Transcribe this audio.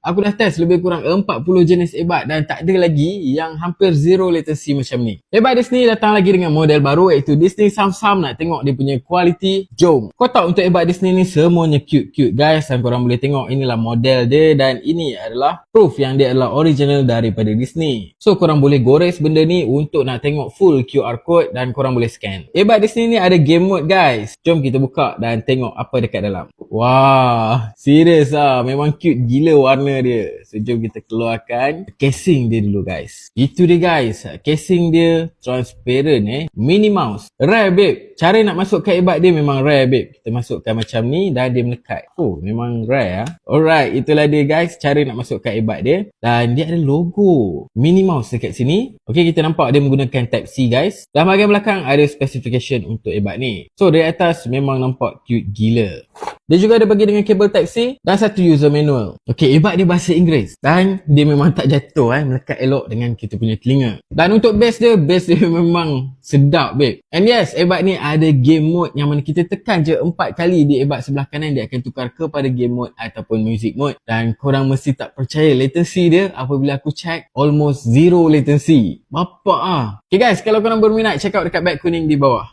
Aku dah test lebih kurang 40 jenis earbud dan tak ada lagi yang hampir zero latency macam ni. Earbud Disney datang lagi dengan model baru iaitu Disney Sound. Nak tengok dia punya kualiti? Jom. Kau tahu untuk earbud Disney ni semuanya cute guys, dan korang boleh tengok inilah model dia dan ini adalah proof yang dia adalah original daripada Disney. So korang boleh gores benda ni untuk nak tengok full QR code dan korang boleh scan. Earbud Disney ni ada game mode guys. Jom kita buka dan tengok apa dekat dalam. Wah, serius lah, memang cute gila warna dia. So jom kita keluarkan casing dia dulu guys. Itu dia guys, casing dia transparent Minnie Mouse. Rare babe. Cara nak masukkan earbud dia memang rare babe. Kita masukkan macam ni dan dia melekat. Oh, memang rare ah. Alright, itulah dia guys cara nak masukkan earbud dia. Dan dia ada logo Minnie Mouse dekat sini. Okay, kita nampak dia menggunakan Type-C guys. Dan bahagian belakang ada specification untuk earbud ni. So dari atas memang nampak cute gila. Dia juga ada bagi dengan kabel Type-C dan satu user manual. Okay, earbud dia bahasa Inggeris dan dia memang tak jatuh melekat elok dengan kita punya telinga. Dan untuk bass dia memang sedap babe. And yes, earbud ni ada game mode yang mana kita tekan je 4 kali di earbud sebelah kanan, dia akan tukar kepada game mode ataupun music mode. Dan korang mesti tak percaya latency dia apabila aku check almost zero latency. Bapak ah. Okay guys, kalau korang berminat check out dekat beg kuning di bawah.